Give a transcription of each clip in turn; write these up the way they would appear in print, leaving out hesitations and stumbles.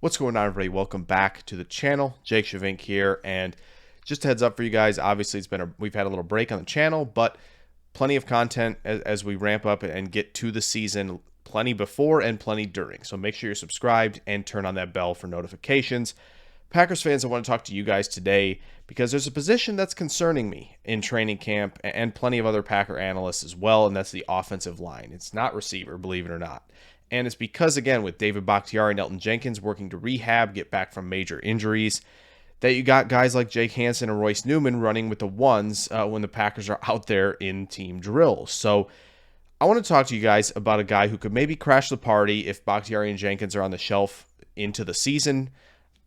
What's going on, everybody? Welcome back to the channel. Jake Shavink here, and just a heads up for you guys. Obviously, we've had a little break on the channel, but plenty of content as we ramp up and get to the season. Plenty before and plenty during. So make sure you're subscribed and turn on that bell for notifications. Packers fans, I want to talk to you guys today because there's a position that's concerning me in training camp and plenty of other Packer analysts as well, and that's the offensive line. It's not receiver, believe it or not. And it's because, again, with David Bakhtiari and Elton Jenkins working to rehab, get back from major injuries, that you got guys like Jake Hansen and Royce Newman running with the ones when the Packers are out there in team drills. So I want to talk to you guys about a guy who could maybe crash the party if Bakhtiari and Jenkins are on the shelf into the season.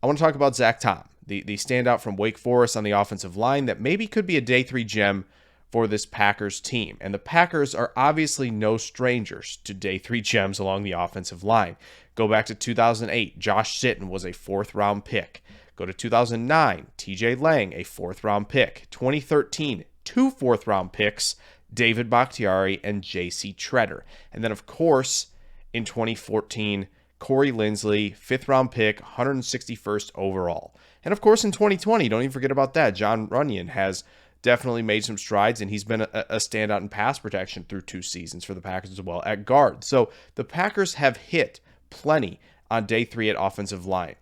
I want to talk about Zach Tom, the standout from Wake Forest on the offensive line that maybe could be a day 3 gem for this Packers team. And the Packers are obviously no strangers to day 3 gems along the offensive line. Go back to 2008, Josh Sitton was a 4th round pick. Go to 2009, TJ Lang, a 4th round pick. 2013, 2 4th round picks, David Bakhtiari and JC Tretter. And then, of course, in 2014, Corey Linsley, 5th round pick, 161st overall. And of course, in 2020, don't even forget about that. John Runyon has definitely made some strides, and he's been a standout in pass protection through 2 seasons for the Packers as well at guard. So the Packers have hit plenty on day 3 at offensive line,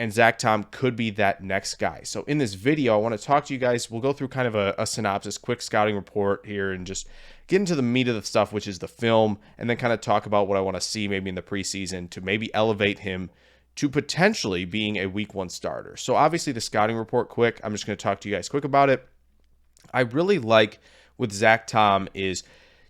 and Zach Tom could be that next guy. So in this video, I want to talk to you guys. We'll go through kind of a synopsis, quick scouting report here, and just get into the meat of the stuff, which is the film, and then kind of talk about what I want to see maybe in the preseason to maybe elevate him to potentially being a week 1 starter. So obviously the scouting report quick, I'm just going to talk to you guys quick about it. I really like with Zach Tom is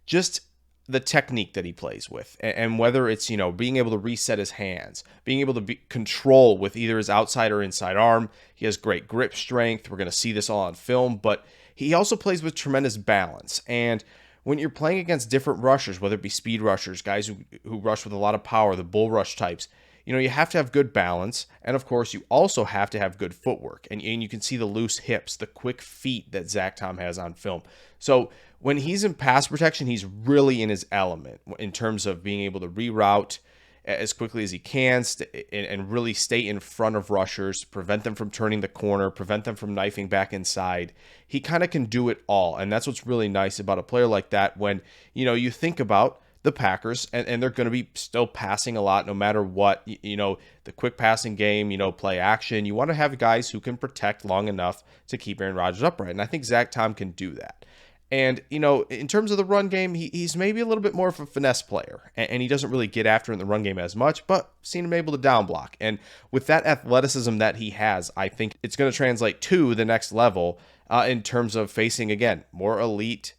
just the technique that he plays with, and whether it's, being able to reset his hands, being able to control with either his outside or inside arm. He has great grip strength. We're going to see this all on film, but he also plays with tremendous balance. And when you're playing against different rushers, whether it be speed rushers, guys who rush with a lot of power, the bull rush types, you have to have good balance. And of course, you also have to have good footwork. And you can see the loose hips, the quick feet that Zach Tom has on film. So when he's in pass protection, he's really in his element in terms of being able to reroute as quickly as he can and really stay in front of rushers, prevent them from turning the corner, prevent them from knifing back inside. He kind of can do it all. And that's what's really nice about a player like that when, you think about the Packers, and they're going to be still passing a lot no matter what, the quick passing game, play action. You want to have guys who can protect long enough to keep Aaron Rodgers upright. And I think Zach Tom can do that. And, in terms of the run game, he's maybe a little bit more of a finesse player, and he doesn't really get after in the run game as much, but seen him able to down block. And with that athleticism that he has, I think it's going to translate to the next level in terms of facing, again, more elite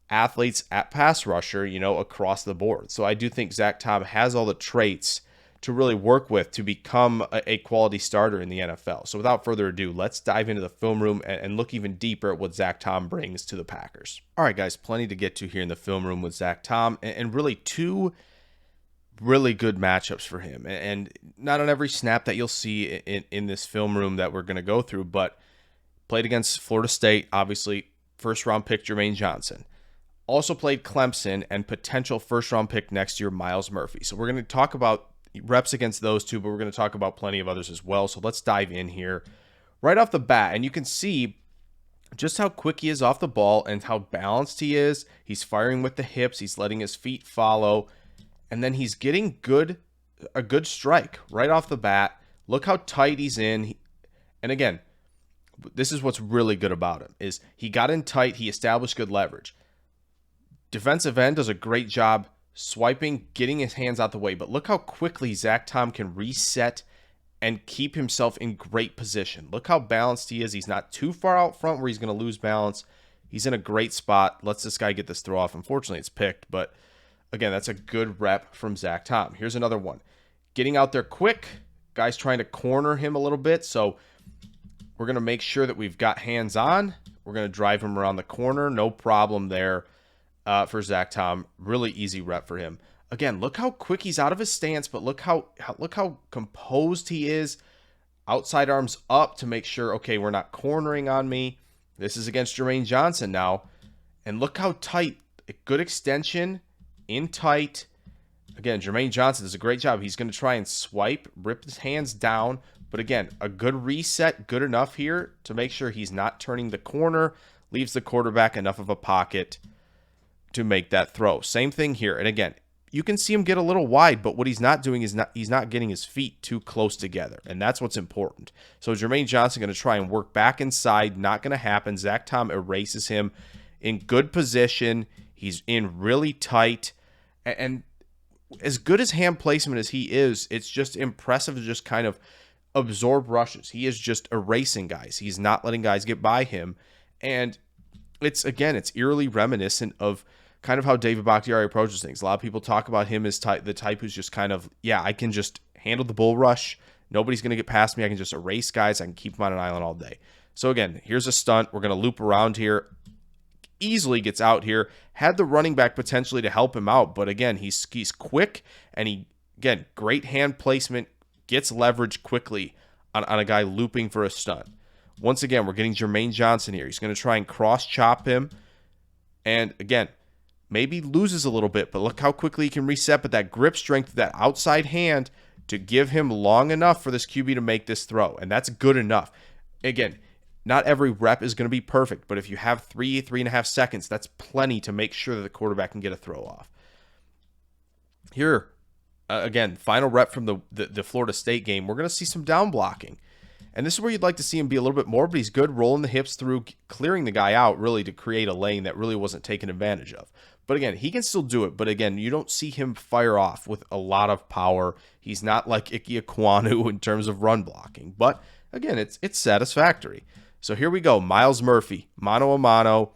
athletes at pass rusher, across the board. So I do think Zach Tom has all the traits to really work with to become a quality starter in the NFL. So without further ado, let's dive into the film room and look even deeper at what Zach Tom brings to the Packers. All right, guys, plenty to get to here in the film room with Zach Tom, and really 2 really good matchups for him. And not on every snap that you'll see in this film room that we're going to go through, but played against Florida State, obviously, 1st round pick Jermaine Johnson. Also played Clemson and potential 1st round pick next year, Myles Murphy. So we're going to talk about reps against those 2, but we're going to talk about plenty of others as well. So let's dive in here right off the bat. And you can see just how quick he is off the ball and how balanced he is. He's firing with the hips. He's letting his feet follow. And then he's getting a good strike right off the bat. Look how tight he's in. And again, this is what's really good about him is he got in tight. He established good leverage. Defensive end does a great job swiping, getting his hands out the way. But look how quickly Zach Tom can reset and keep himself in great position. Look how balanced he is. He's not too far out front where he's going to lose balance. He's in a great spot. Lets this guy get this throw off. Unfortunately, it's picked. But again, that's a good rep from Zach Tom. Here's another one. Getting out there quick. Guys trying to corner him a little bit. So we're going to make sure that we've got hands on. We're going to drive him around the corner. No problem there. For Zach Tom, really easy rep for him. Again, look how quick he's out of his stance, but look how composed he is. Outside arms up to make sure, okay, we're not cornering on me. This is against Jermaine Johnson now. And look how tight, a good extension, in tight, Again, Jermaine Johnson does a great job. He's going to try and swipe, rip his hands down. But again, a good reset, good enough here to make sure he's not turning the corner, leaves the quarterback enough of a pocket to make that throw. Same thing here. And again, you can see him get a little wide, but what he's not doing is he's not getting his feet too close together. And that's what's important. So Jermaine Johnson going to try and work back inside. Not going to happen. Zach Tom erases him in good position. He's in really tight. And as good as hand placement as he is, it's just impressive to just kind of absorb rushes. He is just erasing guys. He's not letting guys get by him. And it's eerily reminiscent of kind of how David Bakhtiari approaches things. A lot of people talk about him as the type who's just kind of, I can just handle the bull rush. Nobody's going to get past me. I can just erase guys. I can keep them on an island all day. So again, here's a stunt. We're going to loop around here. Easily gets out here. Had the running back potentially to help him out, but again, he's quick, and great hand placement, gets leverage quickly on a guy looping for a stunt. Once again, we're getting Jermaine Johnson here. He's going to try and cross chop him, and again, maybe loses a little bit, but look how quickly he can reset. But that grip strength of that outside hand to give him long enough for this QB to make this throw, and that's good enough. Again, not every rep is going to be perfect, but if you have 3.5 seconds, that's plenty to make sure that the quarterback can get a throw off. Here, again, final rep from the Florida State game, we're going to see some down blocking. And this is where you'd like to see him be a little bit more, but he's good rolling the hips through, clearing the guy out really to create a lane that really wasn't taken advantage of. But again, he can still do it. But again, you don't see him fire off with a lot of power. He's not like Ike Ekwonu in terms of run blocking. But again, it's satisfactory. So here we go. Myles Murphy, mano a mano.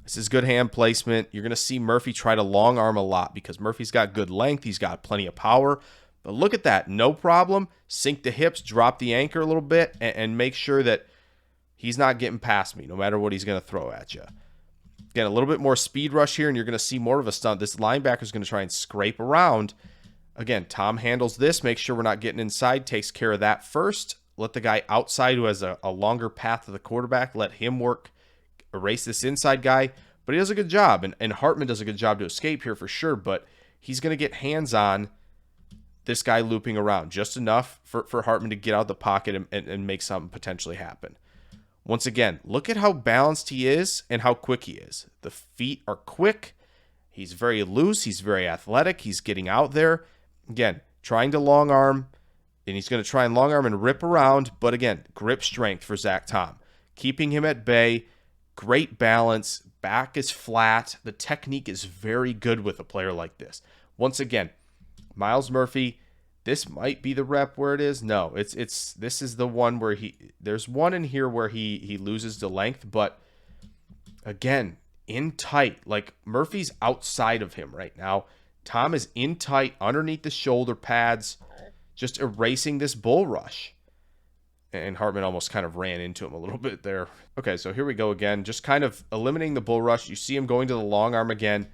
This is good hand placement. You're going to see Murphy try to long arm a lot because Murphy's got good length. He's got plenty of power. But look at that. No problem. Sink the hips, drop the anchor a little bit, and make sure that he's not getting past me no matter what he's going to throw at you. Again, a little bit more speed rush here, and you're going to see more of a stunt. This linebacker is going to try and scrape around. Again, Tom handles this. Make sure we're not getting inside. Takes care of that first. Let the guy outside who has a longer path to the quarterback, let him work, erase this inside guy. But he does a good job, and Hartman does a good job to escape here for sure, but he's going to get hands on this guy looping around, just enough for Hartman to get out of the pocket and make something potentially happen. Once again, look at how balanced he is and how quick he is. The feet are quick. He's very loose. He's very athletic. He's getting out there. Again, trying to long arm. And he's going to try and long arm and rip around. But again, grip strength for Zach Tom. Keeping him at bay. Great balance. Back is flat. The technique is very good with a player like this. Once again, Myles Murphy, this might be the rep where it is. No, this is the one where there's one in here where he loses the length. But again, in tight. Like Murphy's outside of him right now. Tom is in tight underneath the shoulder pads. Just erasing this bull rush. And Hartman almost kind of ran into him a little bit there. Okay, so here we go again. Just kind of eliminating the bull rush. You see him going to the long arm again.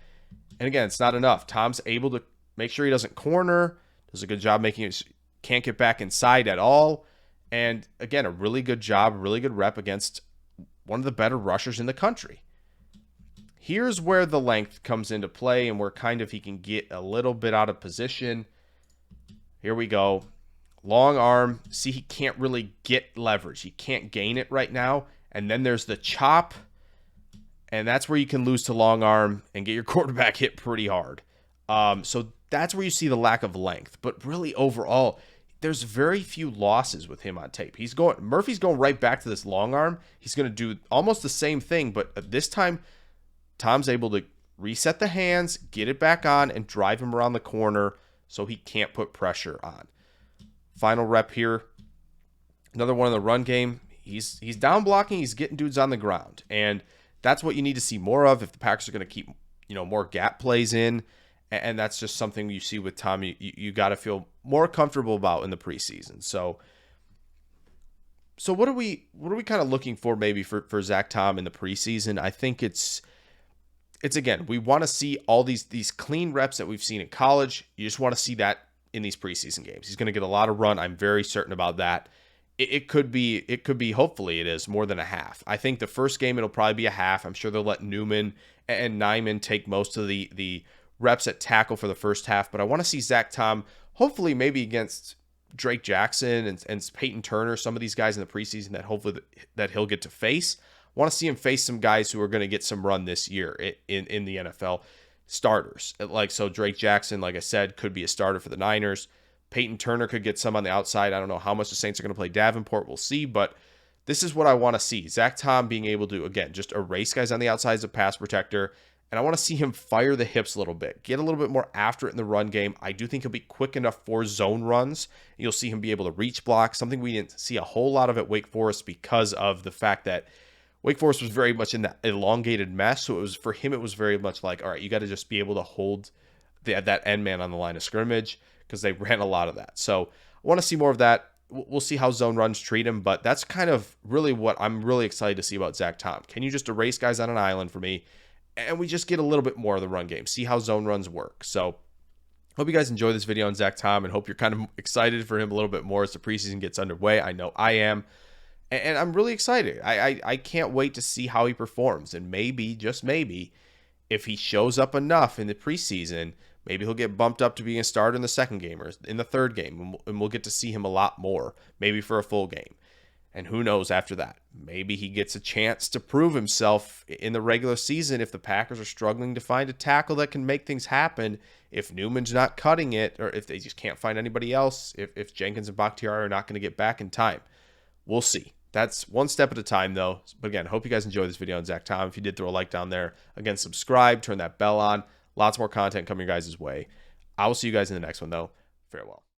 And again, it's not enough. Tom's able to make sure he doesn't corner. Does a good job making it. Can't get back inside at all. And again, a really good job, really good rep against one of the better rushers in the country. Here's where the length comes into play and where kind of he can get a little bit out of position. Here we go. Long arm. See, he can't really get leverage. He can't gain it right now. And then there's the chop. And that's where you can lose to long arm and get your quarterback hit pretty hard. So that's where you see the lack of length. But really, overall, there's very few losses with him on tape. Murphy's going right back to this long arm. He's going to do almost the same thing, but this time, Tom's able to reset the hands, get it back on, and drive him around the corner so he can't put pressure on. Final rep here. Another one in the run game. He's down blocking. He's getting dudes on the ground. And that's what you need to see more of if the Packers are going to keep more gap plays in. And that's just something you see with Tom you got to feel more comfortable about in the preseason. So what are we kind of looking for maybe for Zach Tom in the preseason? I think it's again, we want to see all these clean reps that we've seen in college. You just want to see that in these preseason games. He's going to get a lot of run. I'm very certain about that. It could be, hopefully it is more than a half. I think the first game it'll probably be a half. I'm sure they'll let Newman and Nyman take most of the reps at tackle for the first half, but I want to see Zach Tom hopefully maybe against Drake Jackson and Peyton Turner, some of these guys in the preseason that hopefully that he'll get to face. I want to see him face some guys who are going to get some run this year in the NFL, starters. Like, so Drake Jackson, like I said, could be a starter for the Niners. Peyton Turner could get some on the outside. I don't know how much the Saints are going to play Davenport. We'll see, but this is what I want to see. Zach Tom being able to, again, just erase guys on the outside as a pass protector. And I want to see him fire the hips a little bit, get a little bit more after it in the run game. I do think he'll be quick enough for zone runs. You'll see him be able to reach block, something we didn't see a whole lot of at Wake Forest because of the fact that Wake Forest was very much in that elongated mesh. So it was, for him, it was very much like, all right, you got to just be able to hold that end man on the line of scrimmage, because they ran a lot of that. So I want to see more of that. We'll see how zone runs treat him, but that's kind of really what I'm really excited to see about Zach Tom. Can you just erase guys on an island for me, and we just get a little bit more of the run game, see how zone runs work? So hope you guys enjoy this video on Zach Tom, and hope you're kind of excited for him a little bit more as the preseason gets underway. I know I am, and I'm really excited. I can't wait to see how he performs, and maybe, just maybe, if he shows up enough in the preseason, maybe he'll get bumped up to being a starter in the second game or in the third game, and we'll get to see him a lot more, maybe for a full game. And who knows after that? Maybe he gets a chance to prove himself in the regular season if the Packers are struggling to find a tackle that can make things happen, if Newman's not cutting it, or if they just can't find anybody else, if Jenkins and Bakhtiari are not going to get back in time. We'll see. That's one step at a time, though. But again, hope you guys enjoyed this video on Zach Tom. If you did, throw a like down there. Again, subscribe, turn that bell on. Lots more content coming your guys' way. I will see you guys in the next one, though. Farewell.